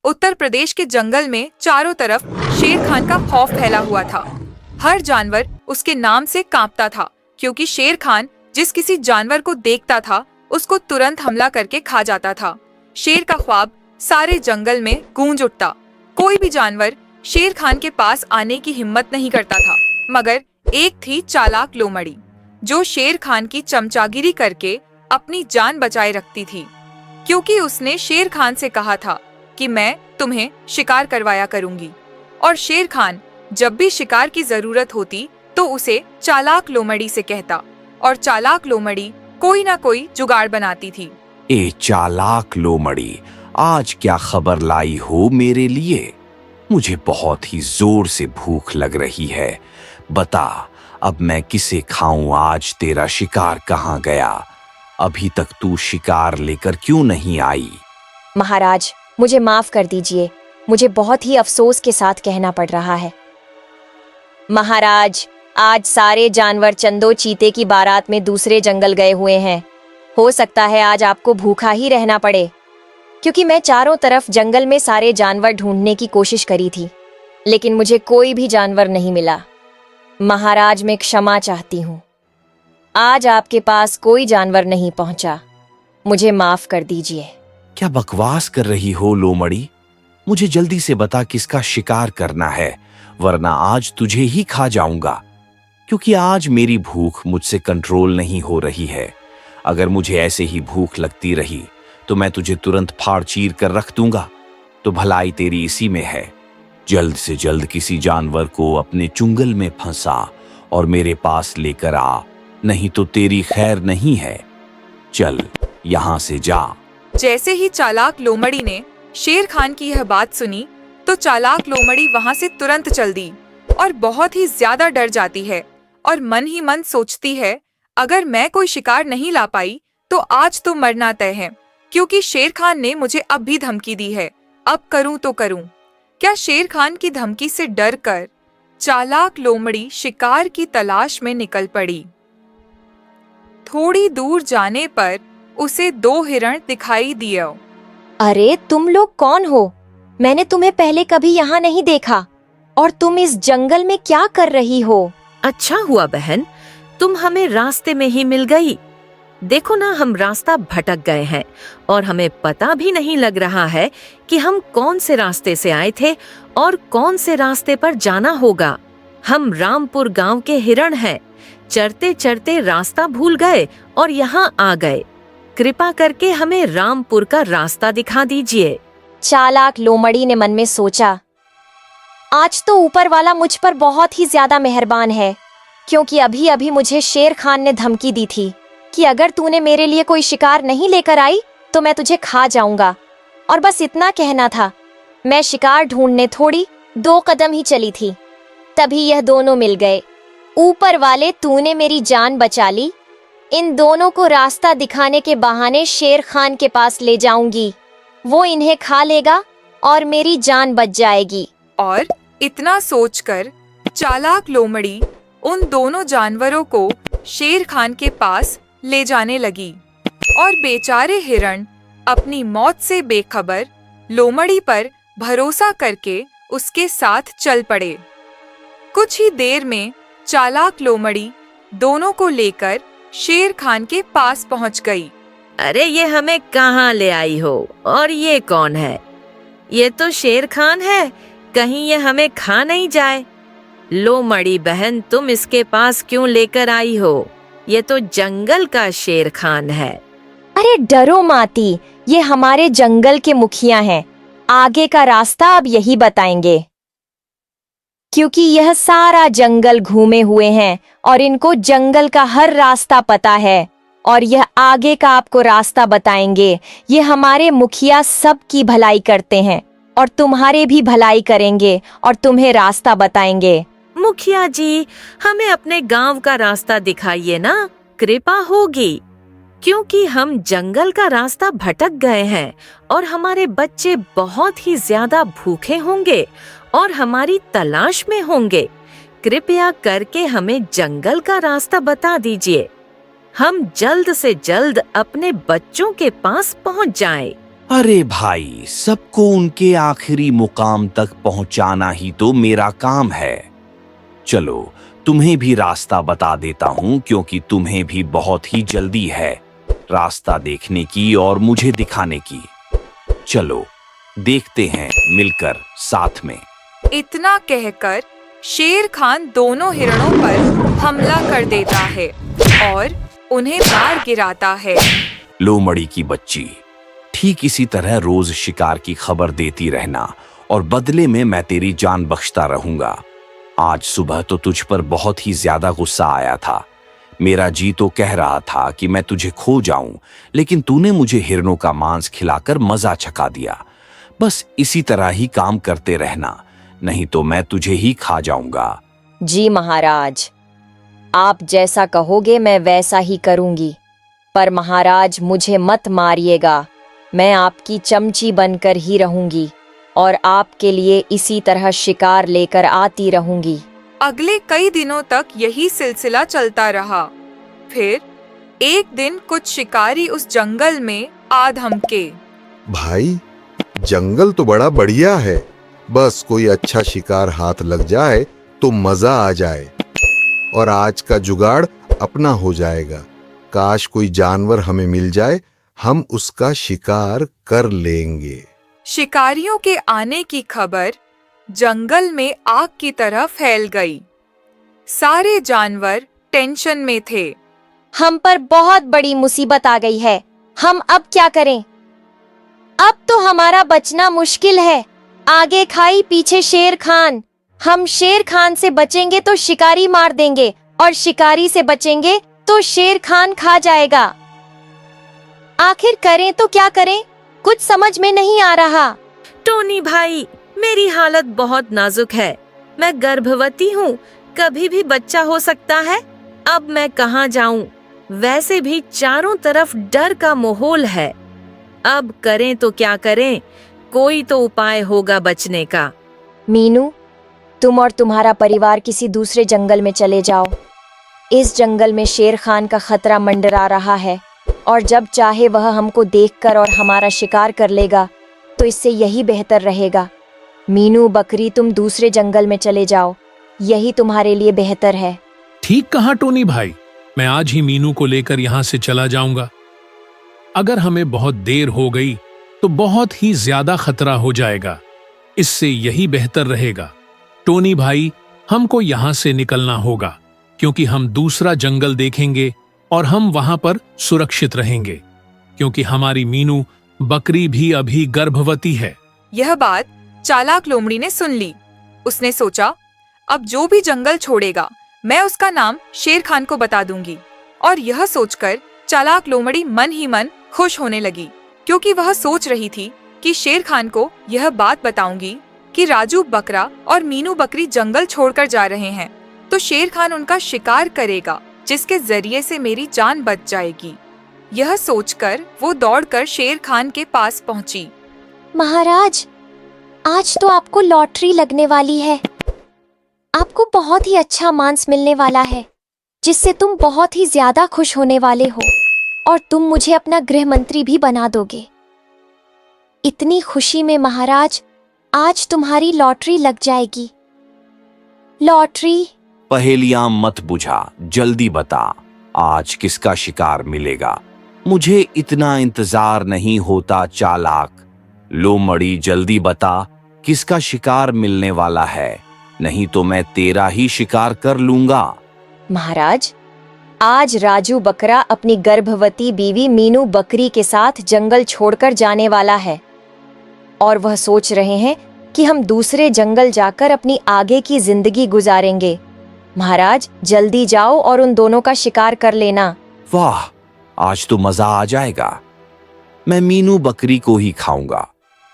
उत्तर प्रदेश के जंगल में चारों तरफ शेर खान का खौफ फैला हुआ था। हर जानवर उसके नाम से कांपता था, क्योंकि शेर खान जिस किसी जानवर को देखता था उसको तुरंत हमला करके खा जाता था। शेर का ख्वाब सारे जंगल में गूंज उठता। कोई भी जानवर शेर खान के पास आने की हिम्मत नहीं करता था, मगर एक थी चालाक लोमड़ी, जो शेर खान की चमचागिरी करके अपनी जान बचाए रखती थी। क्योंकि उसने शेर खान से कहा था कि मैं तुम्हें शिकार करवाया करूंगी, और शेर खान जब भी शिकार की जरूरत होती तो उसे चालाक लोमड़ी से कहता, और चालाक लोमड़ी कोई ना कोई जुगाड़ बनाती थी। ए चालाक लोमड़ी, आज क्या खबर लाई हो मेरे लिए? मुझे बहुत ही जोर से भूख लग रही है। बता, अब मैं किसे खाऊं? आज तेरा शिकार कहाँ गया? अभी तक तू शिकार लेकर क्यों नहीं आई? महाराज, मुझे माफ कर दीजिए, मुझे बहुत ही अफसोस के साथ कहना पड़ रहा है। महाराज, आज सारे जानवर चंदो चीते की बारात में दूसरे जंगल गए हुए हैं। हो सकता है आज आपको भूखा ही रहना पड़े, क्योंकि मैं चारों तरफ जंगल में सारे जानवर ढूंढने की कोशिश करी थी, लेकिन मुझे कोई भी जानवर नहीं मिला। महाराज, मैं क्षमा चाहती हूँ। आज आपके पास कोई जानवर नहीं पहुंचा, मुझे माफ कर दीजिए। क्या बकवास कर रही हो लोमड़ी? मुझे जल्दी से बता किसका शिकार करना है, वरना आज तुझे ही खा जाऊंगा। क्योंकि आज मेरी भूख मुझसे कंट्रोल नहीं हो रही है। अगर मुझे ऐसे ही भूख लगती रही तो मैं तुझे तुरंत फाड़ चीर कर रख दूंगा। तो भलाई तेरी इसी में है। जल्द से जल्द किसी जानवर को अपने चुंगल में फंसा और मेरे पास लेकर आ, नहीं तो तेरी खैर नहीं है। चल यहाँ से जा। जैसे ही चालाक लोमड़ी ने शेर खान की यह बात सुनी तो चालाक लोमड़ी वहां से तुरंत चल दी, और बहुत ही ज्यादा डर जाती है और मन ही मन सोचती है, अगर मैं कोई शिकार नहीं ला पाई तो आज तो मरना तय है, क्योंकि शेर खान ने मुझे अब भी धमकी दी है। अब करूं तो करूं क्या? शेर खान की धमकी से डर कर चालाक लोमड़ी शिकार की तलाश में निकल पड़ी। थोड़ी दूर जाने पर उसे 2 हिरण दिखाई दिए। अरे, तुम लोग कौन हो? मैंने तुम्हें पहले कभी यहाँ नहीं देखा, और तुम इस जंगल में क्या कर रही हो? अच्छा हुआ बहन, तुम हमें रास्ते में ही मिल गई। देखो ना, हम रास्ता भटक गए हैं और हमें पता भी नहीं लग रहा है कि हम कौन से रास्ते से आए थे और कौन से रास्ते पर जाना होगा। हम रामपुर गांव के हिरण हैं। चरते चरते रास्ता भूल गए और यहाँ आ गए। कृपा करके हमें रामपुर का रास्ता दिखा दीजिए। चालाक लोमड़ी ने मन में सोचा, आज तो ऊपर वाला मुझ पर बहुत ही ज्यादा मेहरबान है, क्योंकि अभी अभी मुझे शेर खान ने धमकी दी थी कि अगर तूने मेरे लिए कोई शिकार नहीं लेकर आई तो मैं तुझे खा जाऊंगा। और बस इतना कहना था। मैं शिकार ढूंढने थोड़ी 2 कदम ही चली थी, तभी यह दोनों मिल गए। ऊपर वाले, तूने मेरी जान बचा ली। इन दोनों को रास्ता दिखाने के बहाने शेर खान के पास ले जाऊंगी। वो इन्हें खा लेगा और मेरी जान बच जाएगी। और इतना सोचकर चालाक लोमड़ी उन दोनों जानवरों को शेर खान के पास ले जाने लगी, और बेचारे हिरण अपनी मौत से बेखबर लोमड़ी पर भरोसा करके उसके साथ चल पड़े। कुछ ही देर में चालाक लोमड़ी दोनों को लेकर शेर खान के पास पहुंच गई। अरे, ये हमें कहाँ ले आई हो? और ये कौन है? ये तो शेर खान है, कहीं ये हमें खा नहीं जाए। लोमड़ी बहन, तुम इसके पास क्यों लेकर आई हो? ये तो जंगल का शेर खान है। अरे डरो माती, ये हमारे जंगल के मुखिया हैं। आगे का रास्ता अब यही बताएंगे, क्योंकि यह सारा जंगल घूमे हुए हैं और इनको जंगल का हर रास्ता पता है, और यह आगे का आपको रास्ता बताएंगे। ये हमारे मुखिया सबकी भलाई करते हैं और तुम्हारे भी भलाई करेंगे और तुम्हें रास्ता बताएंगे। मुखिया जी, हमें अपने गांव का रास्ता दिखाइए ना, कृपा होगी। क्योंकि हम जंगल का रास्ता भटक गए हैं और हमारे बच्चे बहुत ही ज्यादा भूखे होंगे और हमारी तलाश में होंगे। कृपया करके हमें जंगल का रास्ता बता दीजिए। हम जल्द से जल्द अपने बच्चों के पास पहुंच जाएं। अरे भाई, सबको उनके आखिरी मुकाम तक पहुंचाना ही तो मेरा काम है। चलो, तुम्हें भी रास्ता बता देता हूं, क्योंकि तुम्हें भी बहुत ही जल्दी है रास्ता देखने की और मुझे दिखाने की। चलो, देखते हैं मिलकर साथ में। इतना कहकर शेर खान दोनों हिरणों पर हमला कर देता है और उन्हें मार गिराता है। लोमड़ी की बच्ची, ठीक इसी तरह रोज शिकार की खबर देती रहना और बदले में मैं तेरी जान बख्शता रहूंगा। आज सुबह तो तुझ पर बहुत ही ज्यादा गुस्सा आया था। मेरा जी तो कह रहा था कि मैं तुझे खो जाऊं, लेकिन तूने मुझे हिरणों का मांस खिलाकर मजा चखा दिया। बस इसी तरह ही काम करते रहना, नहीं तो मैं तुझे ही खा जाऊंगा। जी महाराज, आप जैसा कहोगे मैं वैसा ही करूंगी। पर महाराज, मुझे मत मारिएगा। मैं आपकी चमची बनकर ही रहूंगी और आपके लिए इसी तरह शिकार लेकर आती रहूंगी। अगले कई दिनों तक यही सिलसिला चलता रहा। फिर एक दिन कुछ शिकारी उस जंगल में आ धमके। भाई, जंगल तो बड़ा बढ़िया है, बस कोई अच्छा शिकार हाथ लग जाए तो मजा आ जाए और आज का जुगाड़ अपना हो जाएगा। काश कोई जानवर हमें मिल जाए, हम उसका शिकार कर लेंगे। शिकारियों के आने की खबर जंगल में आग की तरह फैल गई। सारे जानवर टेंशन में थे। हम पर बहुत बड़ी मुसीबत आ गई है। हम अब क्या करें? अब तो हमारा बचना मुश्किल है। आगे खाई पीछे शेर खान। हम शेर खान से बचेंगे तो शिकारी मार देंगे और शिकारी से बचेंगे तो शेर खान खा जाएगा। आखिर करें तो क्या करें? कुछ समझ में नहीं आ रहा। टोनी भाई, मेरी हालत बहुत नाजुक है। मैं गर्भवती हूँ, कभी भी बच्चा हो सकता है। अब मैं कहाँ जाऊँ? वैसे भी चारों तरफ डर का माहौल है। अब करें तो क्या करें? कोई तो उपाय होगा बचने का। मीनू, तुम और तुम्हारा परिवार किसी दूसरे जंगल में चले जाओ। इस जंगल में शेर खान का खतरा मंडरा रहा है और जब चाहे वह हमको देखकर और हमारा शिकार कर लेगा, तो इससे यही बेहतर रहेगा। मीनू बकरी, तुम दूसरे जंगल में चले जाओ, यही तुम्हारे लिए बेहतर है। ठीक कहा टोनी भाई, मैं आज ही मीनू को लेकर यहाँ से चला जाऊंगा। अगर हमें बहुत देर हो गई तो बहुत ही ज्यादा खतरा हो जाएगा। इससे यही बेहतर रहेगा। टोनी भाई, हमको यहाँ से निकलना होगा, क्योंकि हम दूसरा जंगल देखेंगे और हम वहां पर सुरक्षित रहेंगे, क्योंकि हमारी मीनू बकरी भी अभी गर्भवती है। यह बात चालाक लोमड़ी ने सुन ली। उसने सोचा, अब जो भी जंगल छोड़ेगा मैं उसका नाम शेर खान को बता दूंगी। और यह सोचकर चालाक लोमड़ी मन ही मन खुश होने लगी, क्योंकि वह सोच रही थी कि शेर खान को यह बात बताऊंगी कि राजू बकरा और मीनू बकरी जंगल छोड़कर जा रहे हैं, तो शेर खान उनका शिकार करेगा, जिसके जरिए से मेरी जान बच जाएगी। यह सोचकर वो दौड़कर शेर खान के पास पहुंची। महाराज, आज तो आपको लॉटरी लगने वाली है। आपको बहुत ही अच्छा मांस मिलने वाला है, जिससे तुम बहुत ही ज्यादा खुश होने वाले हो और तुम मुझे अपना गृह मंत्री भी बना दोगे। इतनी खुशी में महाराज, आज तुम्हारी लॉटरी लग जाएगी। लॉटरी? पहेलियां मत बुझा, जल्दी बता, आज किसका शिकार मिलेगा? मुझे इतना इंतजार नहीं होता चालाक लोमड़ी, जल्दी बता किसका शिकार मिलने वाला है, नहीं तो मैं तेरा ही शिकार कर लूंगा। महाराज, आज राजू बकरा अपनी गर्भवती बीवी मीनू बकरी के साथ जंगल छोड़कर जाने वाला है और वह सोच रहे हैं कि हम दूसरे जंगल जाकर अपनी आगे की जिंदगी गुजारेंगे। महाराज, जल्दी जाओ और उन दोनों का शिकार कर लेना। वाह, आज तो मजा आ जाएगा। मैं मीनू बकरी को ही खाऊंगा।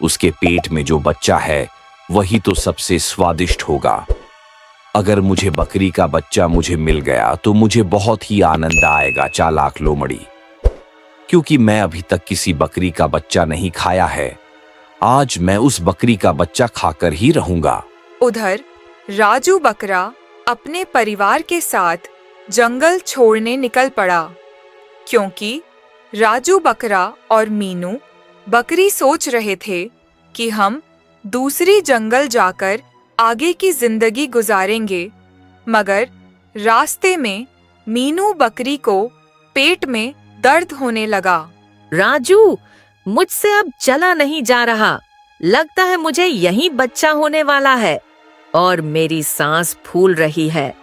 उसके पेट में जो बच्चा है वही तो सबसे स्वादिष्ट होगा। अगर मुझे बकरी का बच्चा मुझे मिल गया तो मुझे बहुत ही आनंद आएगा चालाक लोमड़ी, क्योंकि मैं अभी तक किसी बकरी का बच्चा नहीं खाया है। आज मैं उस बकरी का बच्चा खाकर ही रहूंगा। उधर राजू बकरा अपने परिवार के साथ जंगल छोड़ने निकल पड़ा, क्योंकि राजू बकरा और मीनू बकरी सोच रहे थे कि हम दूसरी जंगल जाकर आगे की जिंदगी गुजारेंगे, मगर रास्ते में मीनू बकरी को पेट में दर्द होने लगा। राजू, मुझसे अब चला नहीं जा रहा। लगता है मुझे यहीं बच्चा होने वाला है और मेरी सांस फूल रही है।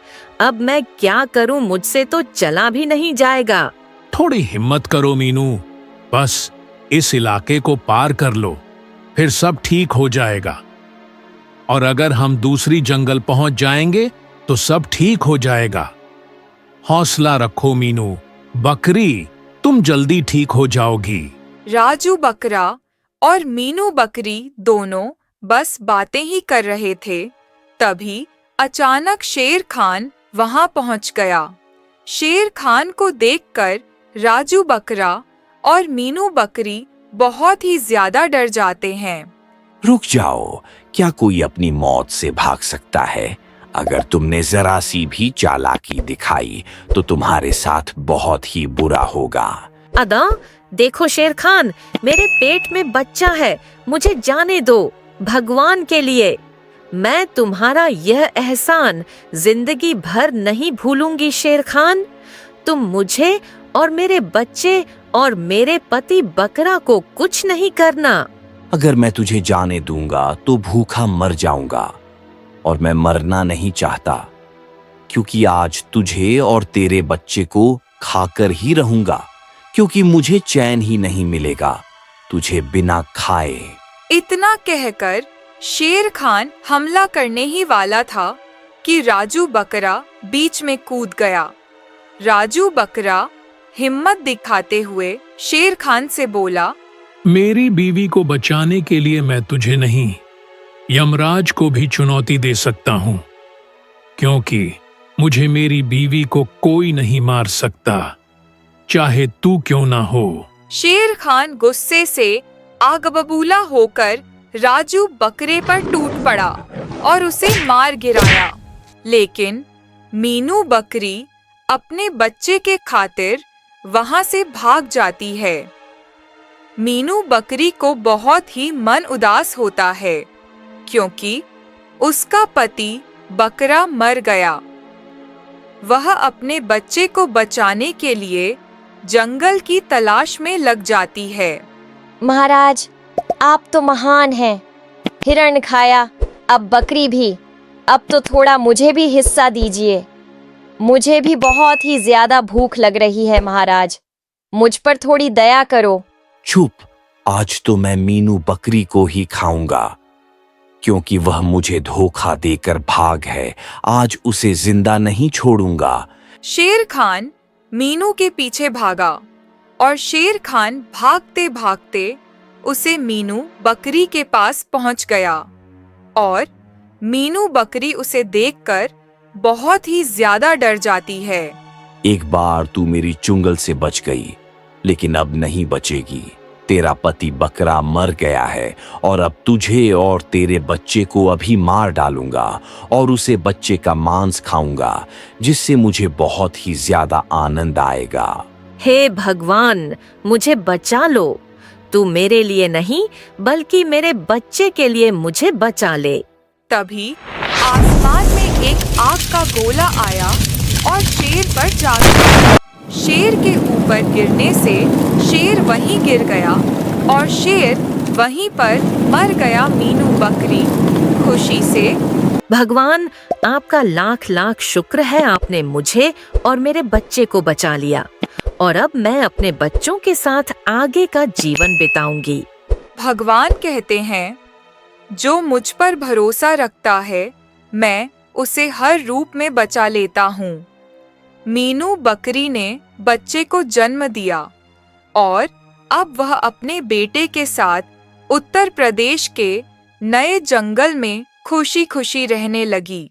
अब मैं क्या करूं, मुझसे तो चला भी नहीं जाएगा। थोड़ी हिम्मत करो मीनू, बस इस इलाके को पार कर लो, फिर सब ठीक हो जाएगा। और अगर हम दूसरी जंगल पहुंच जाएंगे तो सब ठीक हो जाएगा। हौसला रखो मीनू बकरी, तुम जल्दी ठीक हो जाओगी। राजू बकरा और मीनू बकरी दोनों बस बातें ही कर रहे थे, तभी अचानक शेर खान वहां पहुंच गया। शेर खान को देखकर राजू बकरा और मीनू बकरी बहुत ही ज्यादा डर जाते हैं। रुक जाओ, क्या कोई अपनी मौत से भाग सकता है? अगर तुमने जरा सी भी चालाकी दिखाई तो तुम्हारे साथ बहुत ही बुरा होगा। अदा, देखो शेर खान, मेरे पेट में बच्चा है, मुझे जाने दो। भगवान के लिए मैं तुम्हारा यह एहसान जिंदगी भर नहीं भूलूंगी। शेर खान, तुम मुझे और मेरे बच्चे और मेरे पति बकरा को कुछ नहीं करना। अगर मैं तुझे जाने दूंगा तो भूखा मर जाऊंगा, और मैं मरना नहीं चाहता, क्योंकि आज तुझे और तेरे बच्चे को खाकर ही रहूंगा, क्योंकि मुझे चैन ही नहीं मिलेगा तुझे बिना खाए। इतना कहकर शेर खान हमला करने ही वाला था कि राजू बकरा बीच में कूद गया। राजू बकरा हिम्मत दिखाते हुए शेर खान से बोला, मेरी बीवी को बचाने के लिए मैं तुझे नहीं, यमराज को भी चुनौती दे सकता हूं, क्योंकि मुझे मेरी बीवी को कोई नहीं मार सकता, चाहे तू क्यों ना हो। शेर खान गुस्से से आग बबूला होकर राजू बकरे पर टूट पड़ा और उसे मार गिराया। लेकिन मीनू बकरी अपने बच्चे के खातिर वहां से भाग जाती है। मीनू बकरी को बहुत ही मन उदास होता है, क्योंकि उसका पति बकरा मर गया। वह अपने बच्चे को बचाने के लिए जंगल की तलाश में लग जाती है। महाराज, आप तो महान हैं। हिरण खाया, अब बकरी भी। अब तो थोड़ा मुझे भी हिस्सा दीजिए। मुझे भी बहुत ही ज्यादा भूख लग रही है महाराज, मुझ पर थोड़ी दया करो। चुप, आज तो मैं मीनू बकरी को ही खाऊंगा, क्योंकि वह मुझे धोखा देकर भाग है। आज उसे जिंदा नहीं छोड़ूंगा। शेर खान मीनू के पीछे भागा और शेर खान भागते भागते उसे मीनू बकरी के पास पहुंच गया, और मीनू बकरी उसे देखकर बहुत ही ज्यादा डर जाती है। एक बार तू मेरी चुंगल से बच गई, लेकिन अब नहीं बचेगी। तेरा पति बकरा मर गया है, और अब तुझे और तेरे बच्चे को अभी मार डालूंगा और उसे बच्चे का मांस खाऊंगा, जिससे मुझे बहुत ही ज्यादा आनंद आएगा। हे भगवान, मुझे बचा लो। तू मेरे लिए नहीं बल्कि मेरे बच्चे के लिए मुझे बचा ले। तभी आसमान में एक आग का गोला आया और शेर पर जा गिरा। शेर के ऊपर गिरने से शेर वहीं गिर गया और शेर वहीं पर मर गया। मीनू बकरी खुशी से, भगवान, आपका लाख लाख शुक्र है, आपने मुझे और मेरे बच्चे को बचा लिया, और अब मैं अपने बच्चों के साथ आगे का जीवन बिताऊंगी। भगवान कहते हैं, जो मुझ पर भरोसा रखता है मैं उसे हर रूप में बचा लेता हूँ। मीनू बकरी ने बच्चे को जन्म दिया और अब वह अपने बेटे के साथ उत्तर प्रदेश के नए जंगल में खुशी खुशी रहने लगी।